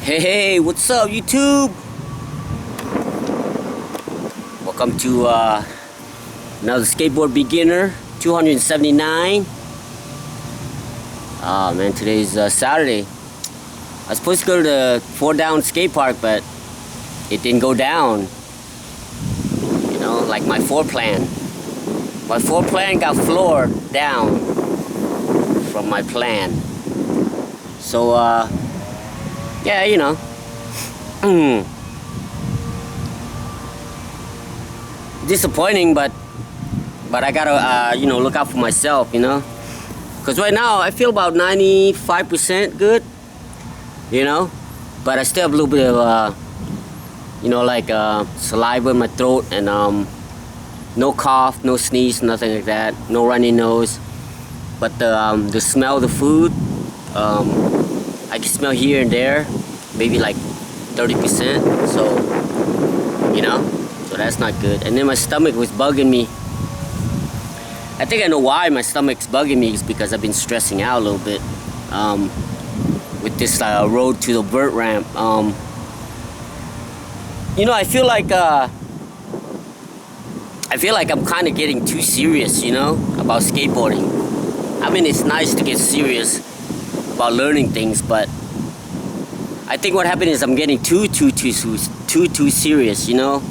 Hey, what's up, YouTube? Welcome to another Skateboard Beginner 279. Oh man, today's Saturday. I was supposed to go to the 4 Down skate park, but it didn't go down. You know, like my floor plan. My floor plan got floored down from my plan. So, yeah, you know. Disappointing, but I gotta, you know, look out for myself, you know. Because right now, I feel about 95% good, you know. But I still have a little bit of, you know, like saliva in my throat, and no cough, no sneeze, nothing like that, no runny nose. But the smell of the food, I can smell here and there, maybe like 30%, so, you know, so that's not good. And then my stomach was bugging me. I think I know why my stomach's bugging me, is because I've been stressing out a little bit with this road to the vert ramp. You know, I feel like I'm kind of getting too serious, you know, about skateboarding. I mean, it's nice to get serious about learning things, but I think what happened is I'm getting too serious, you know,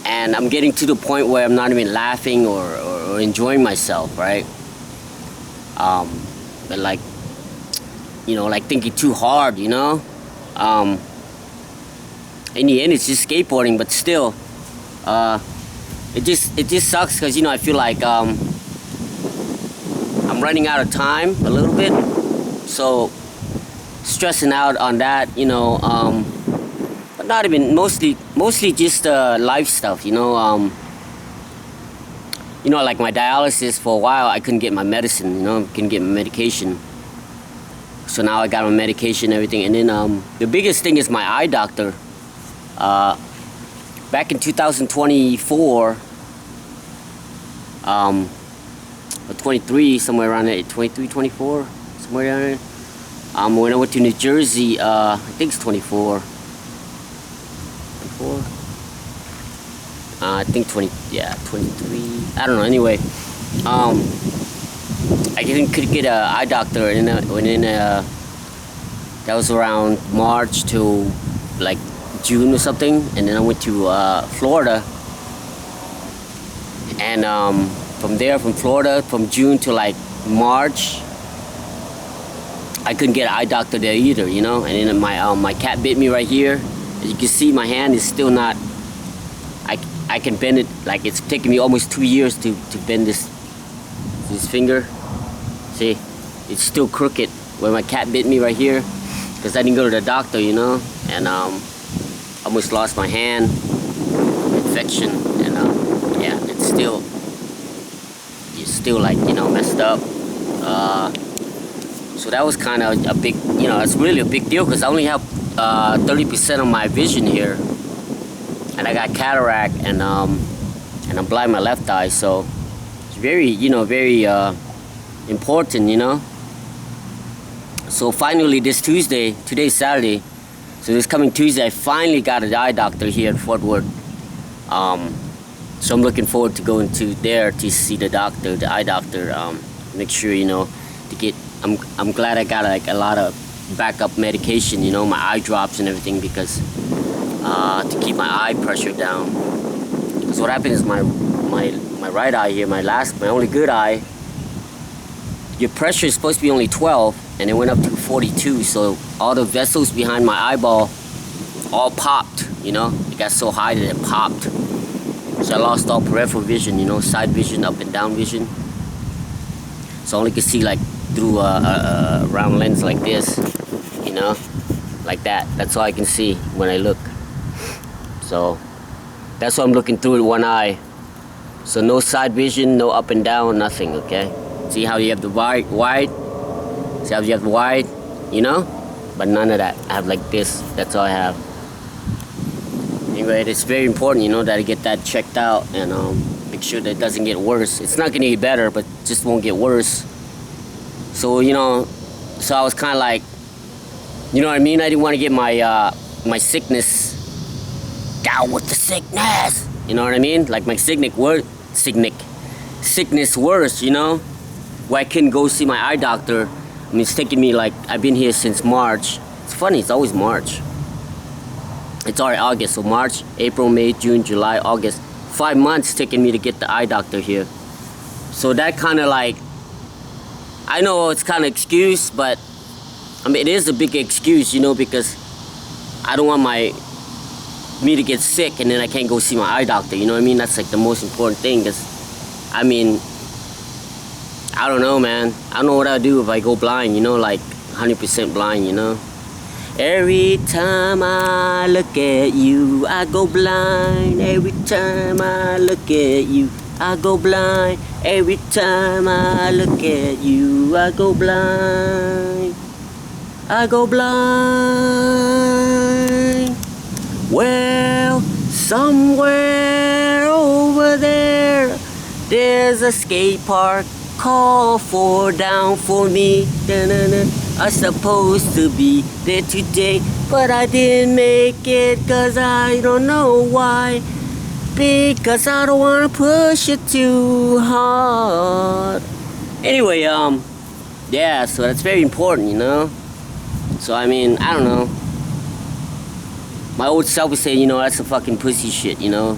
and I'm getting to the point where I'm not even laughing or enjoying myself, right? But like, you know, like thinking too hard, you know. In the end, it's just skateboarding, but still, it just sucks because, you know, I feel like I'm running out of time a little bit. So stressing out on that, you know, but not even, mostly just life stuff, you know. You know, like my dialysis, for a while I couldn't get my medicine, you know, couldn't get my medication. So now I got my medication and everything. And then the biggest thing is my eye doctor. Back in 2024, or 23, somewhere around there, 23, 24, somewhere around there. When I went to New Jersey, I think it's 24. 24? I think 20, yeah, 23. I don't know. Anyway, I could get an eye doctor, and then that was around March to like June or something, and then I went to Florida, and from Florida, from June to like March, I couldn't get an eye doctor there either, you know. And then my cat bit me right here. As you can see, my hand is still not. I can bend it, like it's taken me almost 2 years to bend this finger. See, it's still crooked where my cat bit me right here, because I didn't go to the doctor, you know. And almost lost my hand, infection, and yeah, it's still like, you know, messed up. So that was kind of a big, you know, it's really a big deal, because I only have 30% of my vision here, and I got cataract, and I'm blind in my left eye. So it's very, you know, very important, you know. So finally this Tuesday, today's Saturday, so this coming Tuesday, I finally got an eye doctor here in Fort Worth. So I'm looking forward to going to there to see the doctor, the eye doctor. Make sure, you know, to get. I'm glad I got like a lot of backup medication, you know, my eye drops and everything, because to keep my eye pressure down. Because what happened is my right eye here, my only good eye, your pressure is supposed to be only 12, and it went up to 42. So all the vessels behind my eyeball all popped, you know. It got so high that it popped. So I lost all peripheral vision, you know, side vision, up and down vision. So I only could see like through a round lens like this, you know, like that. That's all I can see when I look. So that's why I'm looking through with one eye. So no side vision, no up and down, nothing, okay? See how you have the wide? See how you have the wide, you know? But none of that. I have like this. That's all I have. Anyway, it's very important, you know, that I get that checked out, and make sure that it doesn't get worse. It's not gonna get better, but just won't get worse. So, you know, so I was kind of like, You know what I mean? I didn't want to get my sickness down with the sickness. You know what I mean? Like my sickness worse, you know? Where I couldn't go see my eye doctor. I mean, it's taking me like, I've been here since March. It's funny, it's always March. It's already August, so March, April, May, June, July, August. 5 months taking me to get the eye doctor here. So that kind of like, I know it's kind of excuse, but I mean, it is a big excuse, you know, because I don't want me to get sick and then I can't go see my eye doctor, you know what I mean? That's like the most important thing, because, I mean, I don't know, man. I don't know what I'll do if I go blind, you know, like 100% blind, you know? Every time I look at you, I go blind. Every time I look at you, I go blind. Every time I look at you, I go blind. I go blind. Well, somewhere over there, there's a skate park. Call down for me. Da-na-na. I'm supposed to be there today, but I didn't make it, cause I don't know why. Because I don't wanna push it too hard. Anyway, yeah, so that's very important, you know? So I mean, I don't know. My old self would say, you know, that's a fucking pussy shit, you know?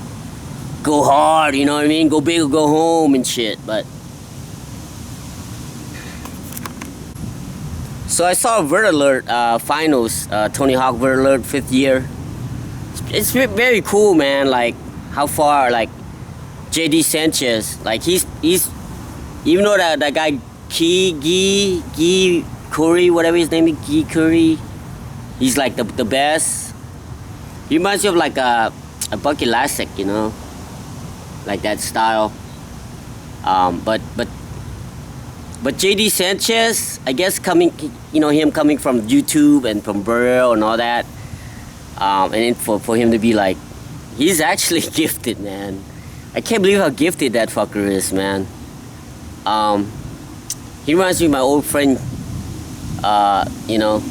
Go hard, you know what I mean? Go big or go home and shit, but so I saw Vert Alert finals, Tony Hawk Vert Alert 5th year. It's very cool, man. Like how far, like JD Sanchez, like he's even though that guy Guy Curry, whatever his name is, Guy Curry, he's like the best. He reminds me of like a Bucky Lasek, you know, like that style. But JD Sanchez, I guess coming, you know, him coming from YouTube and from Burrell and all that, and then for him to be like, he's actually gifted, man. I can't believe how gifted that fucker is, man. He reminds me of my old friend, you know,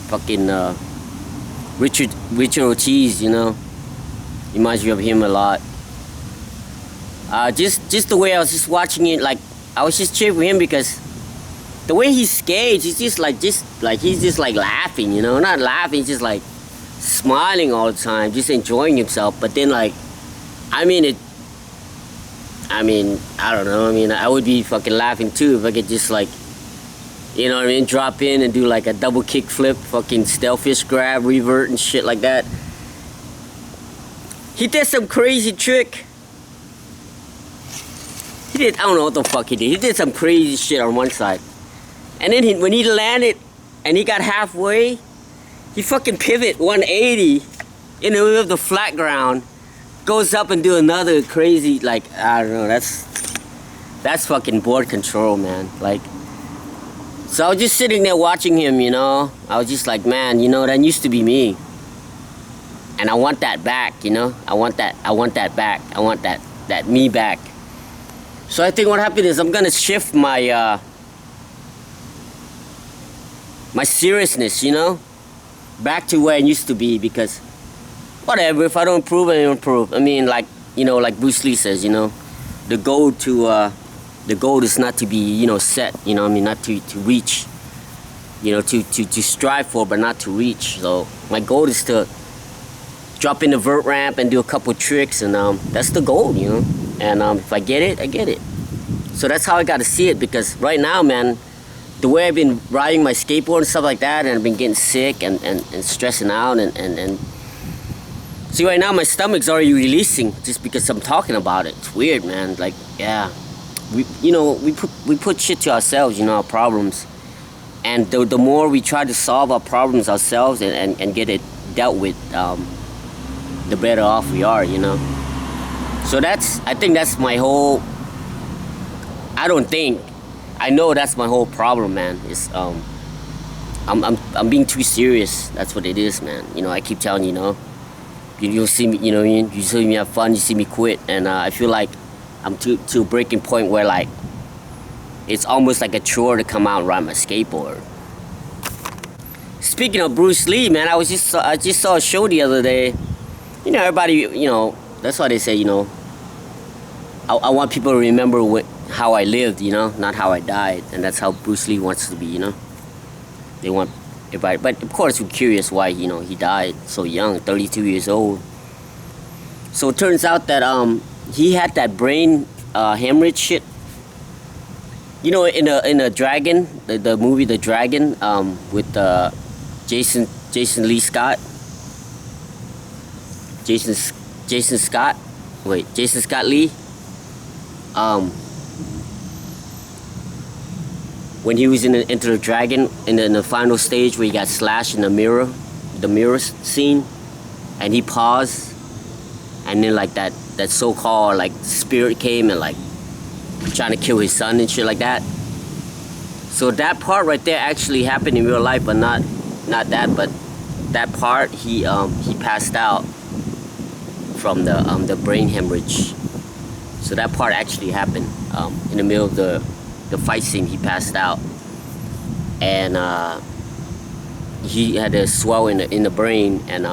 fucking Richard Ortiz, you know. Reminds me of him a lot. Just the way I was just watching it, like, I was just cheering for him because the way he skates, he's just like he's just like laughing, you know, not laughing, just like smiling all the time, just enjoying himself. But then like, I mean, I don't know, I mean, I would be fucking laughing too if I could just like, you know what I mean, drop in and do like a double kick flip, fucking stalefish grab, revert and shit like that. He did some crazy trick. I don't know what the fuck he did. He did some crazy shit on one side. And then when he landed and he got halfway, he fucking pivot 180 in the middle of the flat ground, goes up and do another crazy, like, I don't know, that's fucking board control, man. Like, so I was just sitting there watching him, you know. I was just like, man, you know, that used to be me. And I want that back, you know. I want that back. I want that me back. So I think what happened is I'm gonna shift my my seriousness, you know, back to where I used to be, because whatever, if I don't improve, I don't improve. I mean, like, you know, like Bruce Lee says, you know, the goal is not to be, you know, set, you know, I mean, not to reach, you know, to strive for, but not to reach. So my goal is to drop in the vert ramp and do a couple tricks, and that's the goal, you know. And if I get it, I get it. So that's how I got to see it, because right now, man, the way I've been riding my skateboard and stuff like that, and I've been getting sick and stressing out, and see, right now my stomach's already releasing just because I'm talking about it. It's weird, man. Like, yeah, we put shit to ourselves, you know, our problems, and the more we try to solve our problems ourselves and get it dealt with, the better off we are, you know. So I think that's my whole, I know that's my whole problem, man. Is I'm being too serious. That's what it is, man. You know, I keep telling you, know, you see me, you know, you see me have fun, you see me quit, and I feel like I'm to a breaking point where, like, it's almost like a chore to come out and ride my skateboard. Speaking of Bruce Lee, man, I just saw a show the other day. You know, everybody, you know, that's why they say, you know, I want people to remember how I lived, you know, not how I died, and that's how Bruce Lee wants to be, you know. They want everybody, but of course we're curious why, you know, he died so young, 32 years old. So it turns out that he had that brain hemorrhage shit. You know, in a Dragon, the movie The Dragon, with Jason Lee Scott. Jason Scott Lee. When he was into the Dragon, in the final stage where he got slashed in the mirror scene, and he paused, and then like that so-called like spirit came and like trying to kill his son and shit like that. So that part right there actually happened in real life, but not that, but that part he passed out from the brain hemorrhage. So that part actually happened in the middle of the fight scene. He passed out, and he had a swell in the brain, and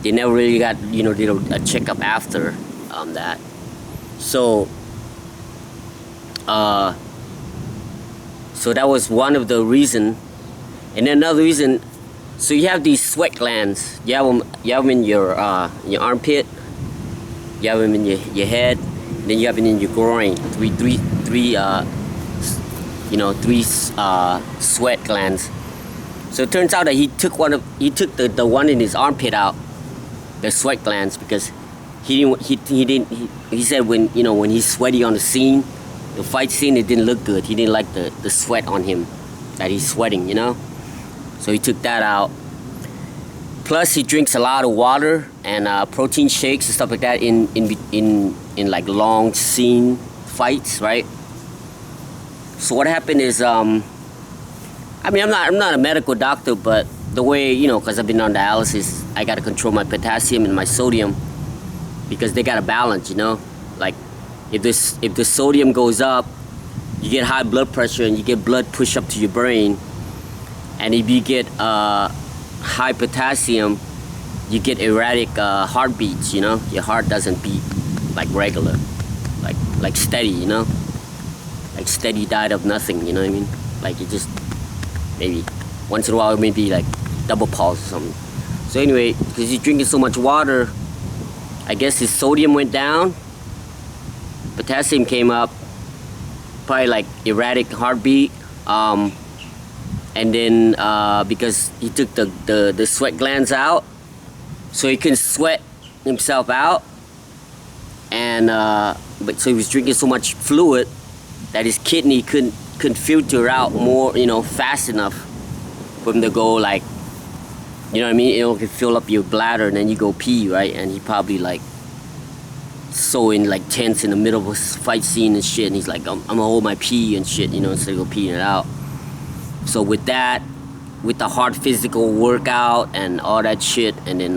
they never really got, you know, did a checkup after that. So that was one of the reason, and then another reason. So you have these sweat glands. You have them in your armpit. You have them in your head. And then you have it in your groin. Three sweat glands. So it turns out that he took the one in his armpit out, the sweat glands, because he said when he's sweaty on the scene, the fight scene, it didn't look good. He didn't like the sweat on him, that he's sweating, you know. So he took that out. Plus, he drinks a lot of water and protein shakes and stuff like that in like long scene fights, right? So what happened is, I mean, I'm not a medical doctor, but the way, you know, because I've been on dialysis, I got to control my potassium and my sodium because they got to balance, you know. Like if the sodium goes up, you get high blood pressure and you get blood pushed up to your brain. And if you get high potassium, you get erratic heartbeats, you know. Your heart doesn't beat like regular, like steady, you know. Like steady died of nothing, you know what I mean? Like it just, maybe once in a while, maybe like double pulse or something. So anyway, because he's drinking so much water, I guess his sodium went down, potassium came up, probably like erratic heartbeat. And then because he took the sweat glands out, so he couldn't sweat himself out, and but so he was drinking so much fluid that his kidney couldn't filter out more, you know, fast enough for him to go, like, you know what I mean? It can fill up your bladder and then you go pee, right? And he probably like so like tense in the middle of a fight scene and shit, and he's like, I'm gonna hold my pee and shit, you know, instead of go peeing it out. So with that, with the hard physical workout and all that shit, and then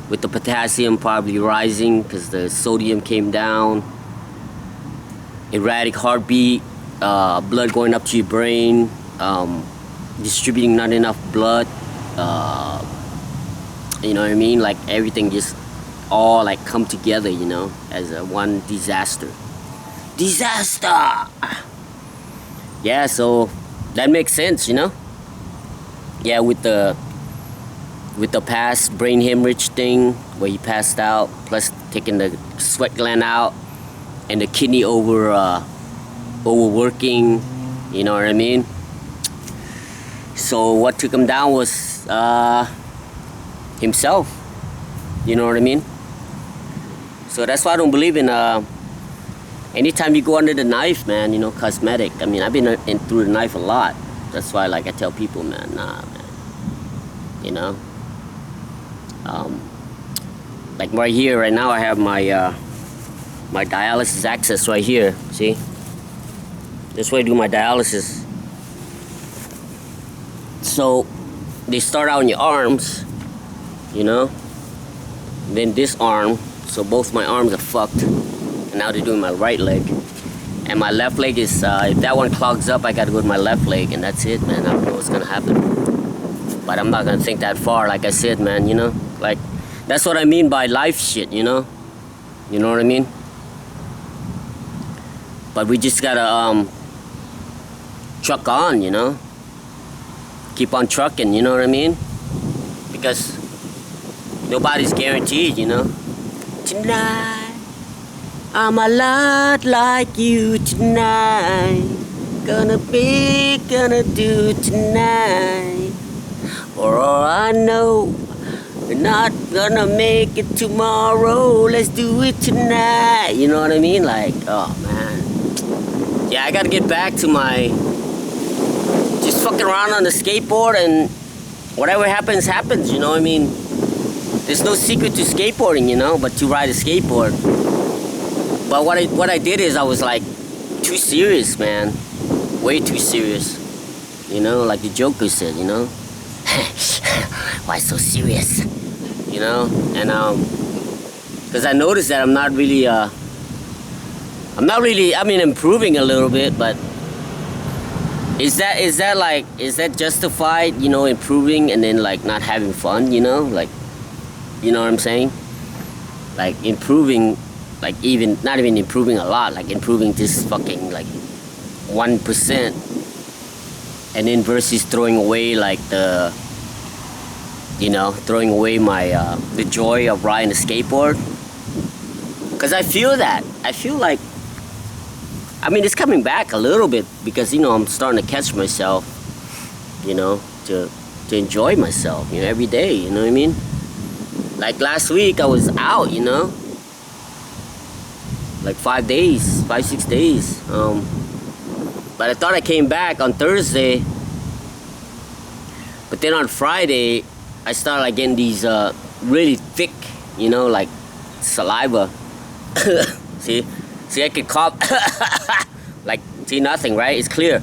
with the potassium probably rising because the sodium came down, erratic heartbeat, blood going up to your brain, distributing not enough blood, you know what I mean? Like everything just all like come together, you know, as a one disaster. Yeah, so that makes sense, you know. Yeah, with the past brain hemorrhage thing where he passed out, plus taking the sweat gland out, and the kidney overworking, you know what I mean. So what took him down was himself, you know what I mean. So that's why I don't believe in anytime you go under the knife, man, you know, cosmetic. I mean, I've been through the knife a lot. That's why, like, I tell people, man, nah, man, you know. Like right here, right now, I have my my dialysis access right here. See, this way I do my dialysis. So they start out in your arms, you know, and then this arm. So both my arms are fucked. And now they're doing my right leg, and my left leg is if that one clogs up, I gotta go to my left leg, and that's it, man. I don't know what's gonna happen. But I'm not gonna think that far, like I said, man, you know? Like, that's what I mean by life shit, you know? You know what I mean? But we just gotta, truck on, you know? Keep on trucking, you know what I mean? Because nobody's guaranteed, you know? Tonight, I'm a lot like you tonight. Gonna do tonight. For all I know, we're not gonna make it tomorrow. Let's do it tonight. You know what I mean? Like, oh man. Yeah, I gotta get back to my just fucking around on the skateboard, and whatever happens, happens, you know? I mean, there's no secret to skateboarding, you know, but to ride a skateboard. But what I did is I was like too serious, man. Way too serious. You know, like the Joker said, you know? Why so serious? You know? And because I noticed that I'm not really, I mean, improving a little bit, but is that justified, you know, improving and then like not having fun, you know? Like, you know what I'm saying? Like improving, like even, not even improving a lot, like improving just fucking like 1%, and then versus throwing away like the, you know, throwing away my the joy of riding a skateboard. Because I feel like, I mean, it's coming back a little bit because, you know, I'm starting to catch myself, you know, to enjoy myself, you know, every day, you know what I mean? Like last week I was out, you know, like 5 days, 6 days. But I thought I came back on Thursday. But then on Friday, I started like getting these really thick, you know, like saliva. See, I could cough. Like, see, nothing, right? It's clear.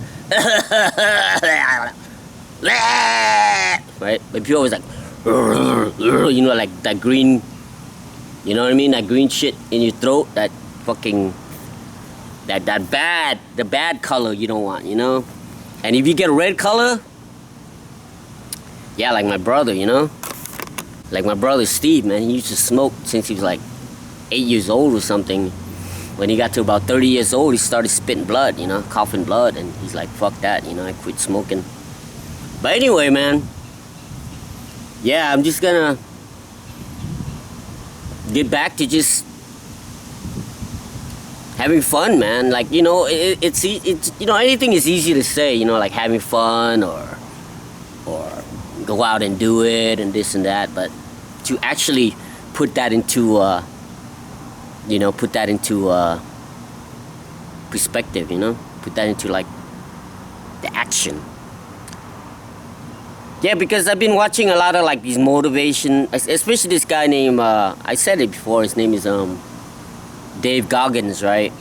Right? But people always like, you know, like that green, you know what I mean? That green shit in your throat, that fucking, the bad color you don't want, you know? And if you get a red color, yeah, like my brother, you know? Like my brother Steve, man, he used to smoke since he was like 8 years old or something. When he got to about 30 years old, he started spitting blood, you know, coughing blood, and he's like, fuck that, you know, I quit smoking. But anyway, man, yeah, I'm just gonna get back to just having fun, man. Like, you know, it's you know, anything is easy to say, you know, like having fun or go out and do it and this and that, but to actually put that into you know, put that into perspective, you know, put that into like the action. Yeah, because I've been watching a lot of like these motivation, especially this guy named I said it before, his name is Dave Goggins, right?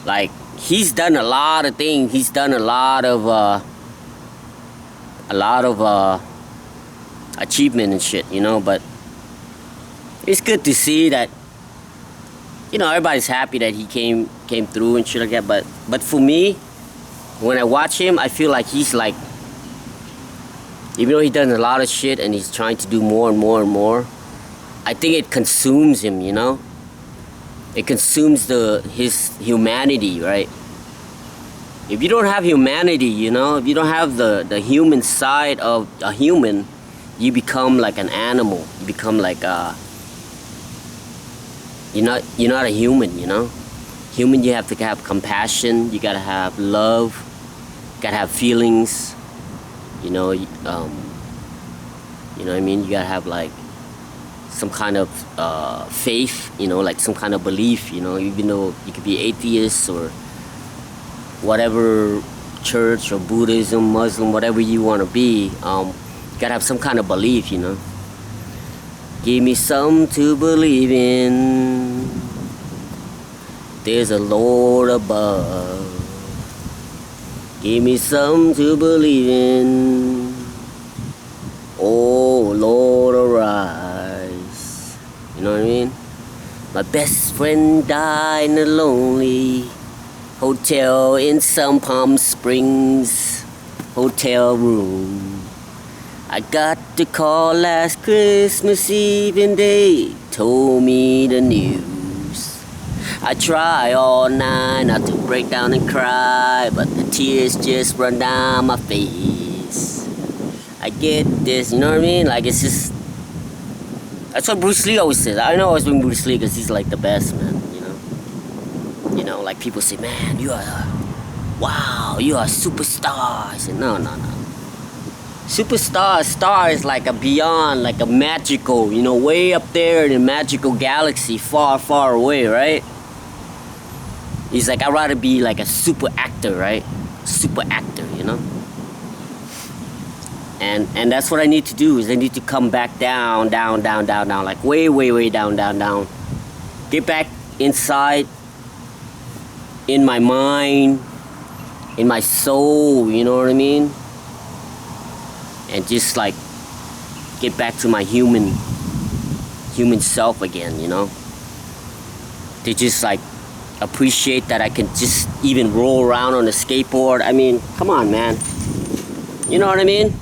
Like, he's done a lot of things. He's done a lot of achievement and shit, you know. But it's good to see that, you know, everybody's happy that he came through and shit like that. But for me, when I watch him, I feel like he's like, even though he's done a lot of shit and he's trying to do more and more and more, I think it consumes him, you know. It consumes his humanity, right? If you don't have humanity, you know, if you don't have the human side of a human, you become like an animal. You become like you're not a human, you know. Human, you have to have compassion. You gotta have love. You gotta have feelings. You know, you know what I mean. You gotta have like some kind of faith, you know, like some kind of belief, you know, even though you could be atheist or whatever church or Buddhism, Muslim, whatever you want to be, you gotta have some kind of belief, you know. Give me some to believe in. There's a Lord above. Give me some to believe in. Oh Lord, arise. You know what I mean? My best friend died in a lonely hotel in some Palm Springs hotel room. I got the call last Christmas Eve and they told me the news. I try all night not to break down and cry, but the tears just run down my face. I get this, you know what I mean? Like, it's just... That's what Bruce Lee always says. I know I was doing Bruce Lee because he's like the best, man, you know? You know, like people say, man, you are... Wow, you are a superstar. I said, no. Superstar, star is like a beyond, like a magical, you know, way up there in a magical galaxy, far, far away, right? He's like, I'd rather be like a super actor, right? Super actor, you know? And that's what I need to do, is I need to come back down, like way down. Get back inside, in my mind, in my soul, you know what I mean? And just like get back to my human self again, you know? To just like appreciate that I can just even roll around on a skateboard. I mean, come on, man. You know what I mean?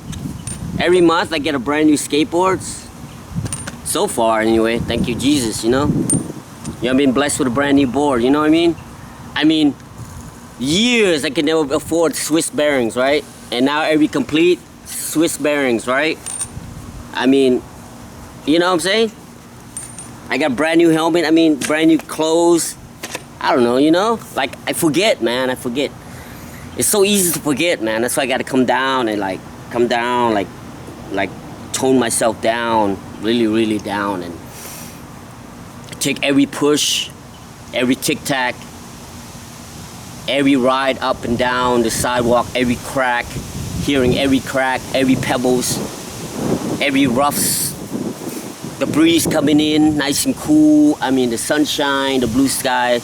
Every month I get a brand new skateboard. So far anyway, thank you Jesus, you know? You know, I've been blessed with a brand new board, you know what I mean? Years I could never afford Swiss bearings, right? And now every complete Swiss bearings, right? I mean, you know what I'm saying? I got a brand new helmet, I mean, brand new clothes. I don't know, you know? Like, I forget, man, I forget. It's so easy to forget, man. That's why I gotta come down, like, tone myself down, really down, and take every push, every tic-tac, every ride up and down the sidewalk, every crack, hearing every crack, every pebbles, every roughs, the breeze coming in, nice and cool. I mean, the sunshine, the blue sky,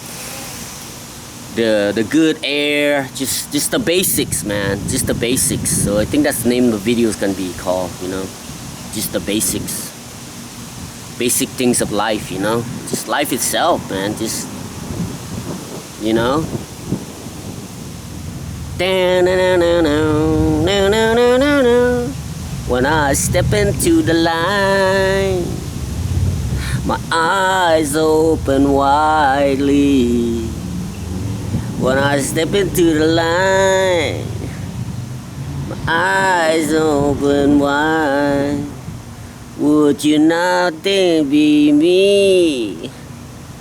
the good air, just the basics, man, just the basics. So I think that's the name of the video is gonna be called, you know, just the basics, basic things of life, you know, just life itself, man, just, you know. When I step into the line, my eyes open widely. When I step into the line, my eyes open wide. Would you not think be me?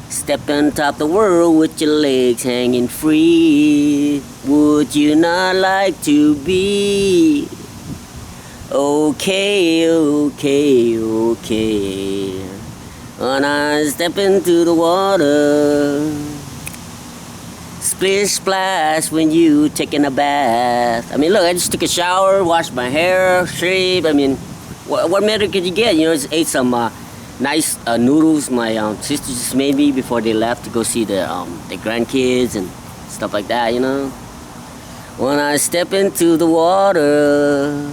Step on top the world with your legs hanging free. Would you not like to be? Okay. When I step into the water, splish splash when you taking a bath. I mean, look, I just took a shower, washed my hair, shaved. I mean, what better could you get? You know, just ate some nice noodles my sister just made me before they left to go see the grandkids and stuff like that, you know. When I step into the water,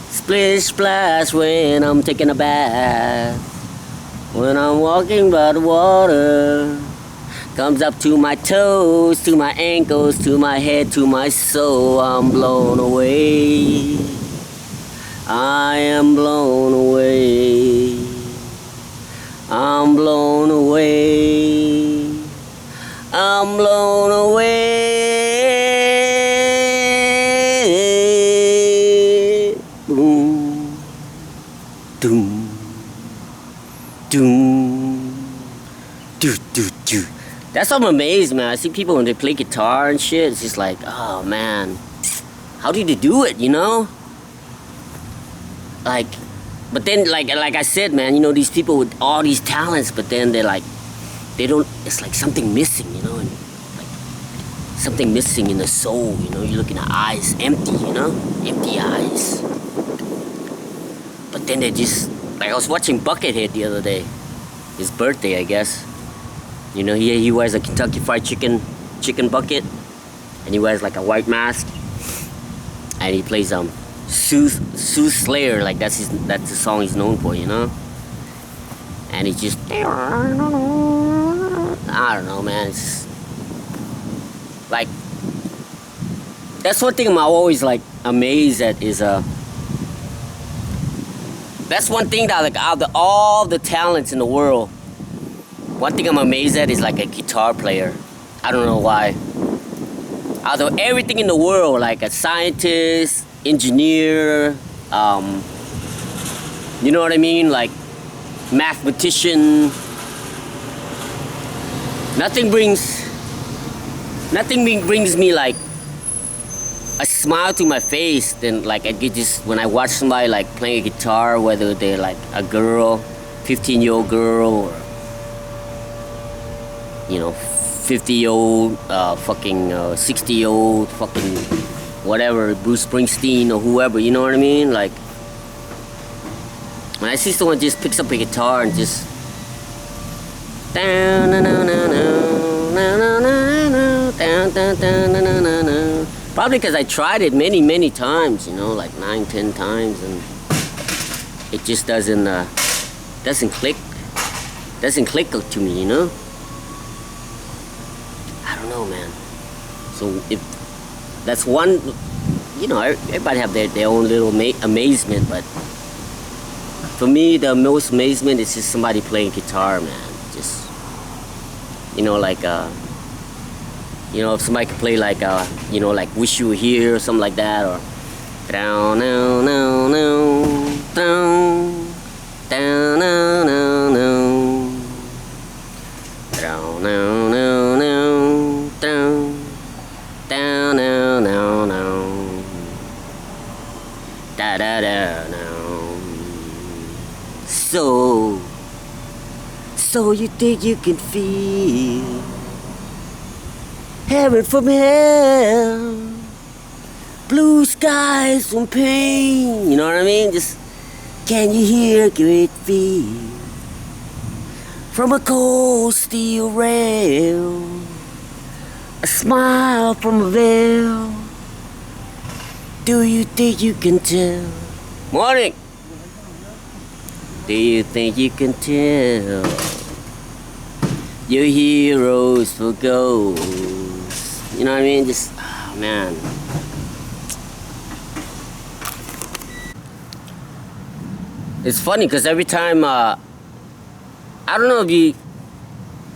splish splash when I'm taking a bath. When I'm walking by the water, comes up to my toes, to my ankles, to my head, to my soul. I'm blown away. I am blown away. I'm blown away. I'm blown away. Boom. Doom. Doom. Do. That's why I'm amazed, man. I see people when they play guitar and shit, it's just like, oh man, how did they do it, you know? Like, but then like I said, man, you know, these people with all these talents, but then they're like, they don't, it's like something missing, you know, and like something missing in the soul, you know. You look in the eyes, empty, you know, empty eyes. But then they just, like I was watching Buckethead the other day, his birthday, I guess. You know, he wears a Kentucky Fried Chicken bucket, and he wears like a white mask, and he plays Sooth Slayer, like that's the song he's known for, you know. And he just, I don't know, man. It's like, that's one thing I'm always like amazed at is That's one thing that, like, out of all the talents in the world, one thing I'm amazed at is like a guitar player. I don't know why. Out of everything in the world, like a scientist, engineer, you know what I mean? Like mathematician. Nothing brings me like a smile to my face than like I get just when I watch somebody like playing a guitar, whether they're like a girl, 15-year-old girl, or 50-year-old, fucking 60-year-old, fucking whatever, Bruce Springsteen or whoever, you know what I mean? Like when I see someone just picks up a guitar and just probably because I tried it many times, like 9-10 times, and it just doesn't click to me, I don't know, man. So if that's one, everybody have their own little amazement, but for me the most amazement is just somebody playing guitar, man. Just like if somebody could play like like Wish You Were Here or something like that, or down down down down down down down down down down down down da da da down. So you think you can feel heaven from hell, blue skies from pain, you know what I mean? Just, can you hear a great feel from a cold steel rail, a smile from a veil? Do you think you can tell? Morning! Do you think you can tell your heroes for ghosts? You know what I mean? Just, oh, man. It's funny because every time, I don't know if you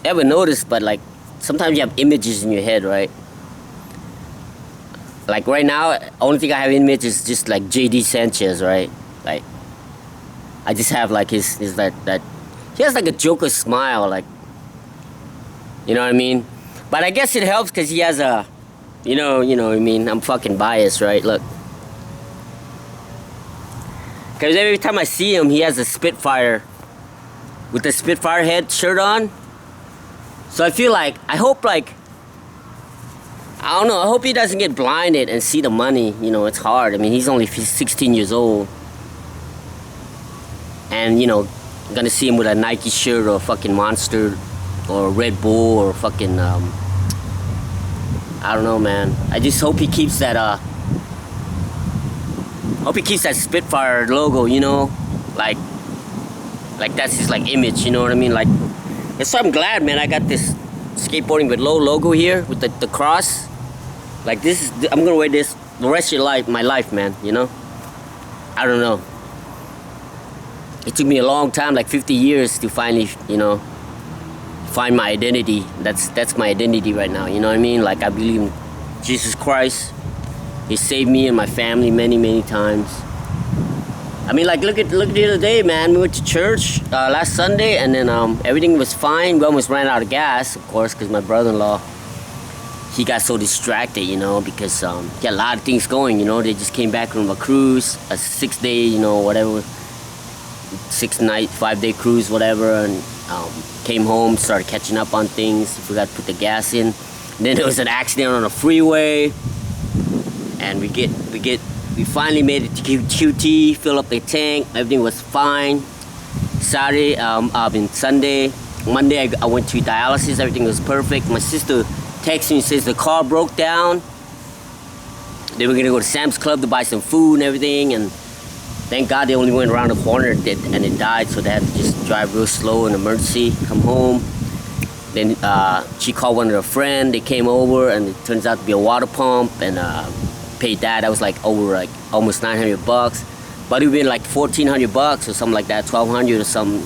ever noticed, but like sometimes you have images in your head, right? Like right now, only thing I have in image is just like J.D. Sanchez, right? Like, I just have like his that he has like a Joker smile, like, you know what I mean? But I guess it helps because he has a, you know what I mean? I'm fucking biased, right? Look. Because every time I see him, he has a Spitfire with the Spitfire head shirt on. So I feel like, I hope like, I don't know, I hope he doesn't get blinded and see the money. It's hard. I mean, he's only 16 years old. And, gonna see him with a Nike shirt or a fucking Monster or a Red Bull or fucking, I don't know, man. I just hope he keeps that, Spitfire logo, like that's his, like, image, you know what I mean? Like, and so I'm glad, man, I got this Skateboarding with Lo logo here with the cross. Like, I'm gonna wear this the rest of my life, man, I don't know. It took me a long time, like 50 years to finally, find my identity. That's my identity right now, you know what I mean? Like, I believe in Jesus Christ. He saved me and my family many times. I mean, like, look at the other day, man. We went to church last Sunday, and then everything was fine. We almost ran out of gas, of course, because my brother-in-law, he got so distracted, because he had a lot of things going, They just came back from a cruise, a 6-day, whatever, 6-night, 5-day cruise, whatever, and came home, started catching up on things, forgot to put the gas in. And then there was an accident on the freeway, and we finally made it to QT, fill up the tank, everything was fine. Saturday, Sunday, Monday I went to dialysis, everything was perfect. My sister texted me and says the car broke down. They were gonna go to Sam's Club to buy some food and everything, and thank God they only went around the corner and it died, so they had to just drive real slow in emergency, come home. Then she called one of her friends, they came over, and it turns out to be a water pump, and paid that. That was like over like almost $900. but it would be like $1,400 or something like that, 1,200 or something.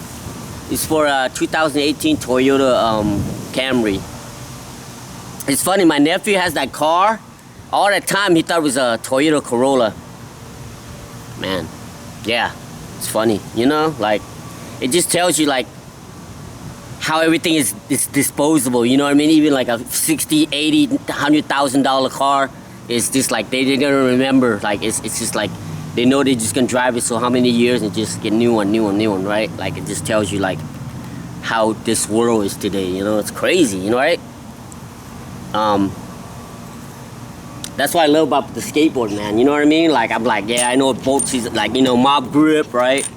It's for a 2018 Toyota Camry. It's funny, my nephew has that car. All that time he thought it was a Toyota Corolla. Man, yeah, it's funny, you know, like it just tells you like how everything is disposable, you know what I mean? Even like a $60,000, $80,000, $100,000 car is just like they don't remember. Like it's just like they know they're just gonna drive it so how many years and just get new one, right? Like it just tells you like how this world is today, you know? It's crazy, you know, right? That's what I love about the skateboard, man. You know what I mean? Like I'm like, yeah, I know boats is like, you know, mob grip, right?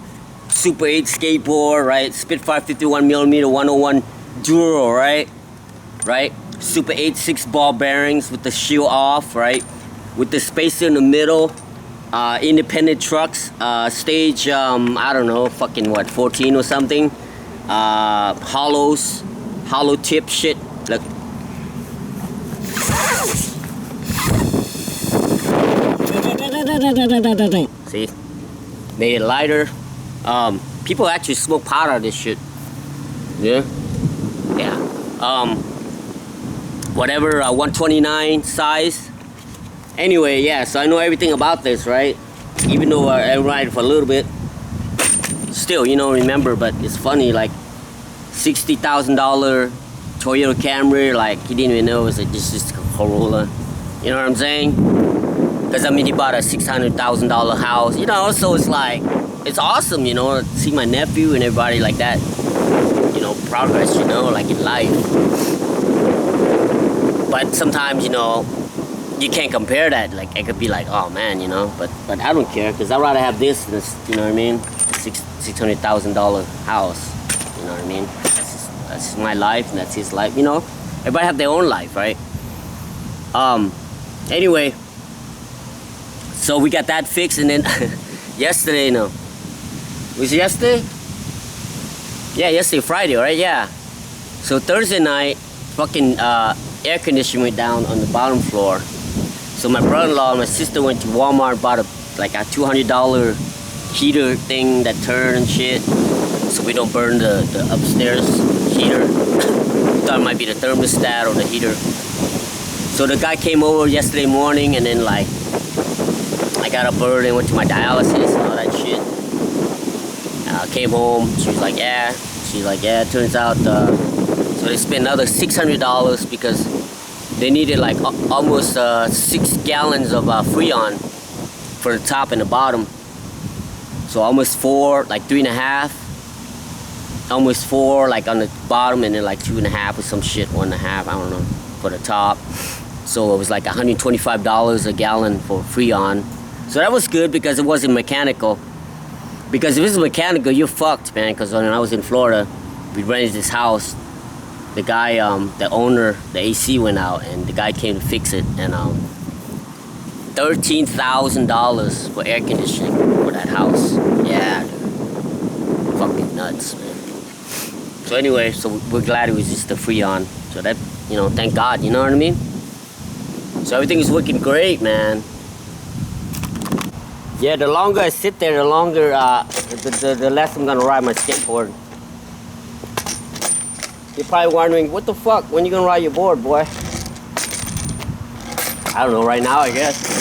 Super 8 skateboard, right? Spitfire 51mm 101 Duro, right? Right? Super 8 6 ball bearings with the shield off, right? With the spacer in the middle. Independent trucks. Stage, I don't know, fucking what, 14 or something. Hollow tip shit. Look. See? Made it lighter. People actually smoke pot out of this shit. Yeah? Yeah. Whatever, 129 size. Anyway, yeah, so I know everything about this, right? Even though I ride it for a little bit. Still, you know, remember, but it's funny, like, $60,000 Toyota Camry, like, he didn't even know it was just a Corolla. You know what I'm saying? Because, I mean, he bought a $600,000 house, you know, so it's like, it's awesome, you know, to see my nephew and everybody like that, you know, progress, you know, like in life. But sometimes, you know, you can't compare that. Like, it could be like, oh man, you know, but I don't care, because I'd rather have this than this, you know what I mean? $600,000 house, you know what I mean? That's my life, and that's his life, you know? Everybody have their own life, right? Anyway, so we got that fixed, and then yesterday, no. Was it yesterday? Yeah, yesterday, Friday, right? Yeah. So Thursday night, fucking air conditioning went down on the bottom floor. So my brother-in-law and my sister went to Walmart, bought a $200 heater thing that turned and shit, so we don't burn the upstairs heater. Thought it might be the thermostat or the heater. So the guy came over yesterday morning, and then like I got up early and went to my dialysis and all that shit. Came home, she was like, yeah. She's like, yeah, it turns out, so they spent another $600 because they needed like almost 6 gallons of Freon for the top and the bottom. So almost 4, like 3.5. Almost 4, like on the bottom, and then like 2.5 or some shit, 1.5, I don't know, for the top. So it was like $125 a gallon for Freon. So that was good because it wasn't mechanical. Because if it's mechanical, you're fucked, man. Because when I was in Florida, we rented this house. The guy, the owner, the AC went out, and the guy came to fix it. And $13,000 for air conditioning for that house. Yeah, dude. Fucking nuts, man. So anyway, so we're glad it was just the Freon. So that, you know, thank God, you know what I mean? So everything is working great, man. Yeah, the longer I sit there, the longer, the less I'm gonna ride my skateboard. You're probably wondering, what the fuck, when you gonna ride your board, boy? I don't know, right now, I guess.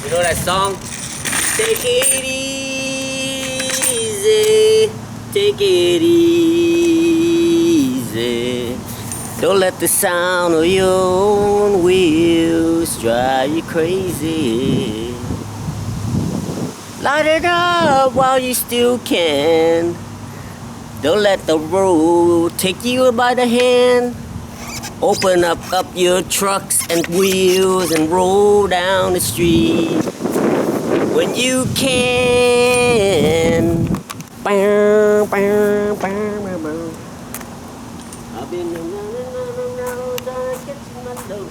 You know that song? Take it easy, take it easy. Don't let the sound of your own wheels drive you crazy. Light it up while you still can. Don't let the road take you by the hand. Open up your trucks and wheels and roll down the street. when you can. Bow, bow, bow, bow, bow. I've been catching my load.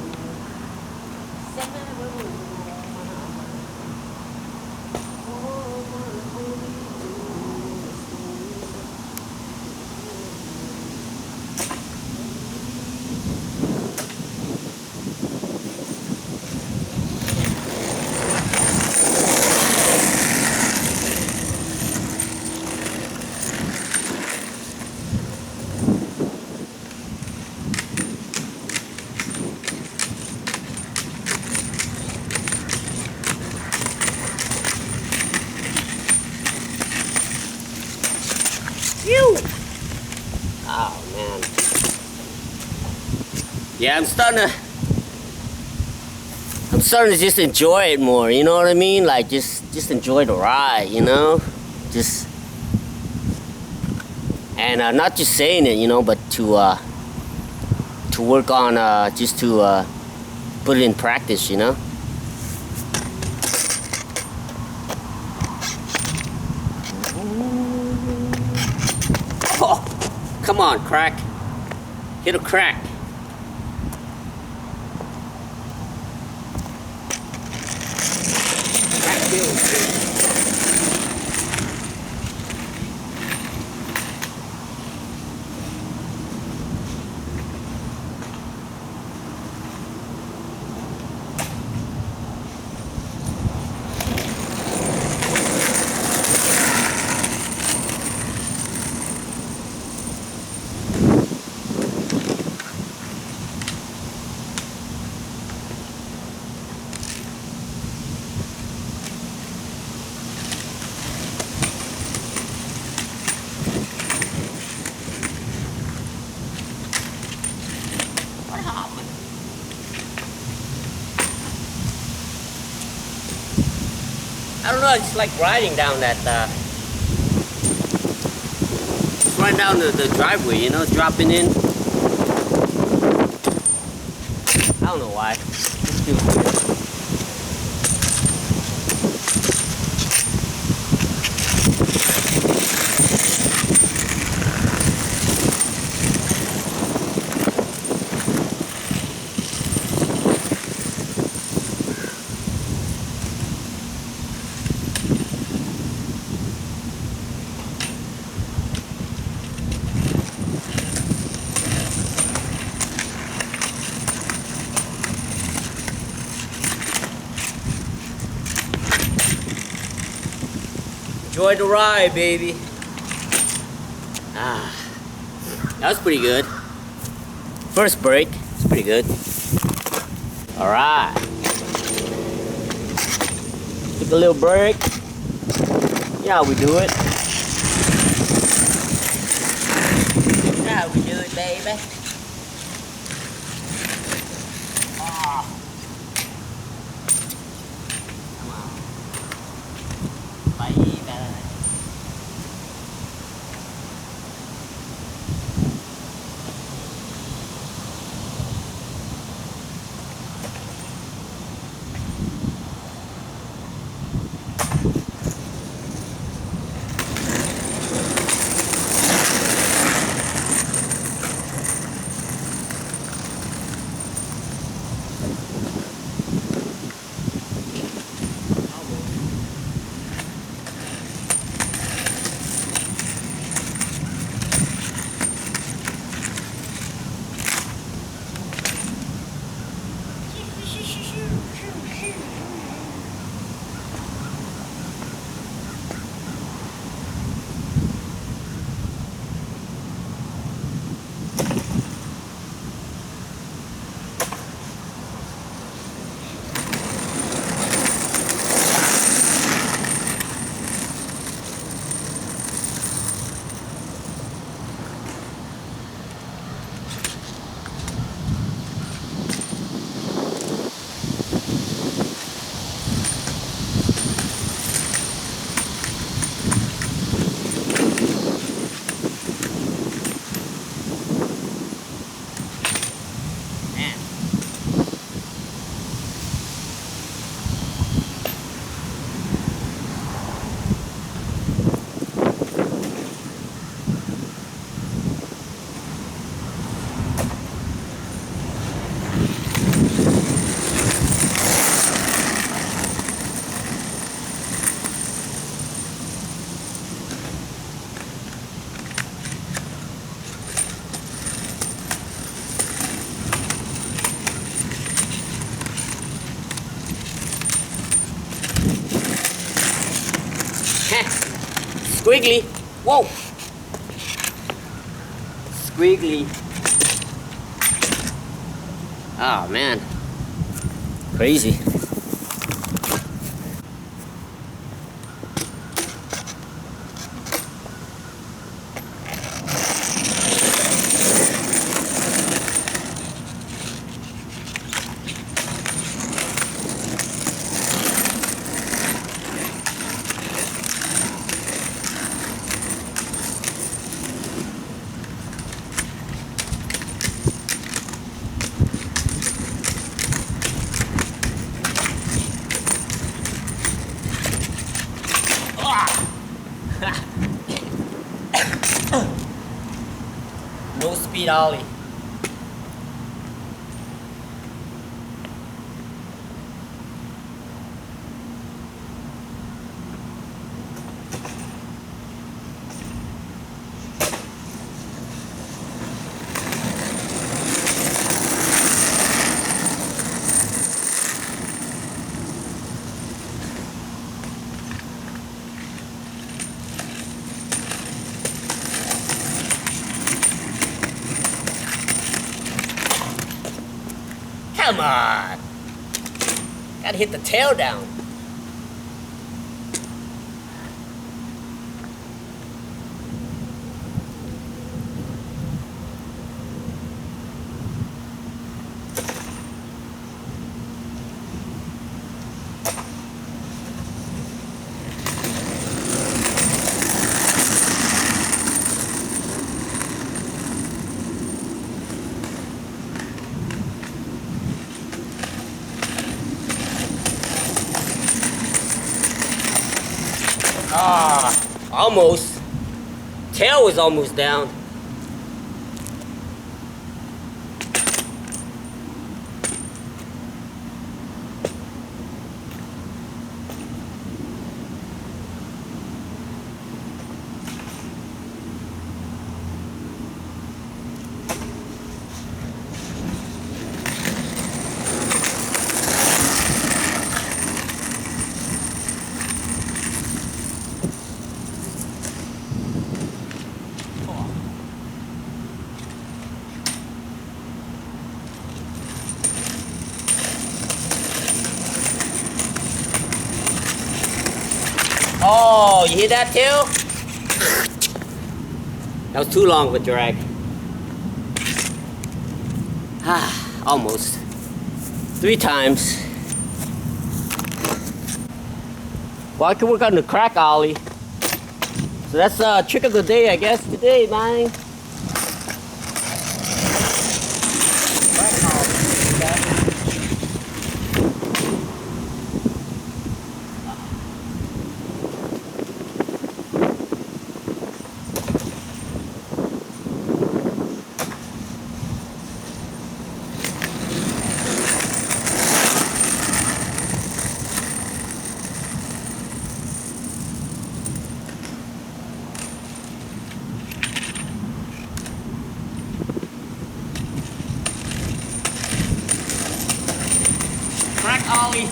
Oh man. Yeah, I'm starting to just enjoy it more, you know what I mean? Like just enjoy the ride, you know? Just and not just saying it, you know, but to work on just to put it in practice, you know? Oh, come on, crack. Hit a crack. Crack feels. I don't know, I just like riding down that, just riding down the driveway, you know, dropping in. I don't know why. Just feels good. Enjoy the ride, baby. Ah, that was pretty good. First break, it's pretty good. All right. Took a little break. Yeah, how we do it. Yeah, how we do it, baby. Ah. Come on. Bye. Squiggly. Whoa. Squiggly. Oh man. Crazy. No speed ollie. Come on. Gotta hit the tail down. Ah, almost. Tail was almost down. Oh, you hear that tail? That was too long of a drag. Ah, almost. 3 times. Well, I can work on the crack ollie. So that's a trick of the day, I guess, today, man. Crack ollie. Crack ollie.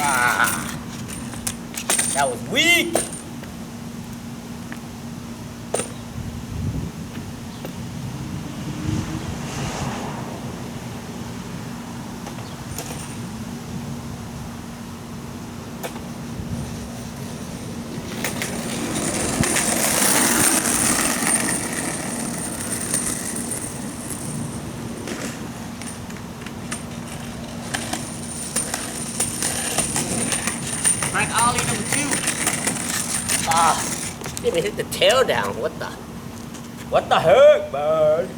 Ah, that was weak. Crack ollie number 2. Ah, didn't even hit the tail down. What the heck, man?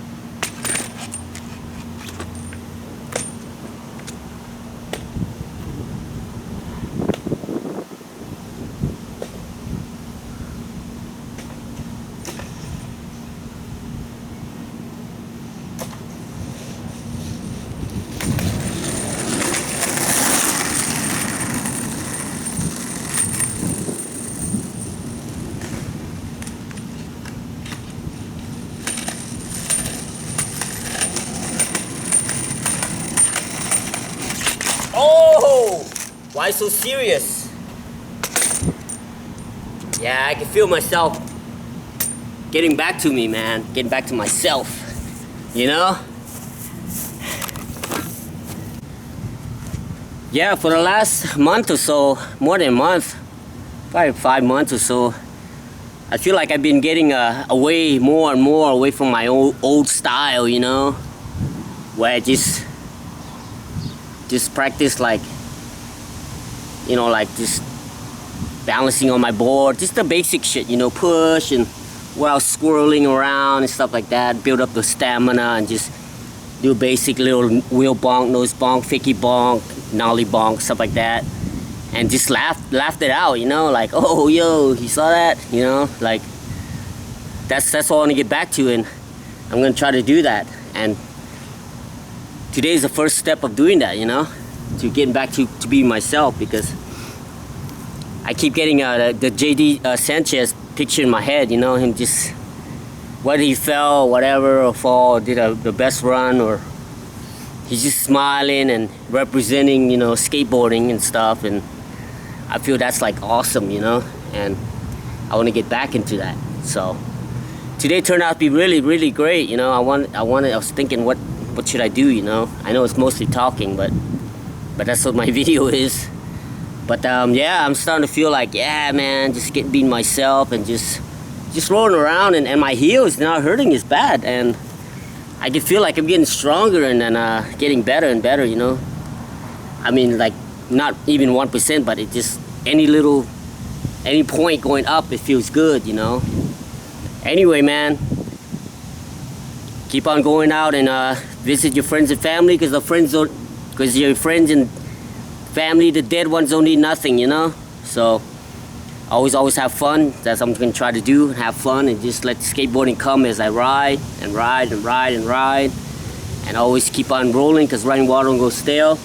Oh! Why so serious? Yeah, I can feel myself getting back to me, man. Getting back to myself, you know? Yeah, for the last month or so, more than a month, probably 5 months or so, I feel like I've been getting away more and more away from my old style, you know? Where I just practice like, you know, like just balancing on my board, just the basic shit, you know, push and while swirling around and stuff like that, build up the stamina and just do basic little wheel bonk, nose bonk, fakie bonk, nollie bonk, stuff like that, and just laughed it out, you know, like, oh yo, you saw that, you know, like that's all I want to get back to, and I'm gonna try to do that. And today is the first step of doing that, you know, to getting back to be myself, because I keep getting the JD Sanchez picture in my head, you know, him just, whether he fell, whatever, or fall, or did the best run, or he's just smiling and representing, you know, skateboarding and stuff, and I feel that's like awesome, you know, and I want to get back into that. So today turned out to be really, really great, you know. I was thinking, what should I do, you know? I know it's mostly talking, but that's what my video is. But yeah, I'm starting to feel like, yeah, man, just being myself and just rolling around, and my heel is not hurting as bad, and I can feel like I'm getting stronger and then getting better and better, you know. I mean, like, not even 1%, but it just, any point going up, it feels good, you know. Anyway, man, keep on going out and visit your friends and family, because your friends and family, the dead ones, don't need nothing, you know. So always have fun. That's what I'm gonna try to do, have fun, and just let the skateboarding come as I ride and ride and ride and ride, and always keep on rolling, because running water don't go stale.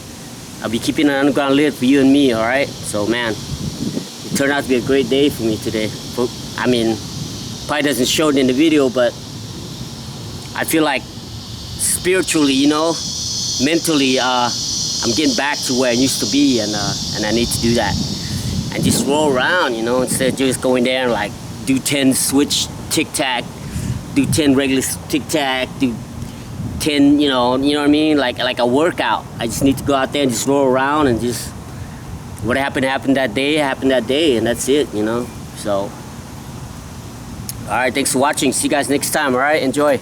I'll be keeping an underground lid for you and me, all right? So man, it turned out to be a great day for me today. I mean, probably doesn't show it in the video, but I feel like spiritually, you know, mentally, I'm getting back to where I used to be, and I need to do that. And just roll around, you know, instead of just going there and like do 10 switch tic-tac, do 10 regular tic-tac, do 10, you know what I mean? Like a workout. I just need to go out there and just roll around, and just what happened that day, and that's it, you know. So, alright, thanks for watching. See you guys next time, alright? Enjoy.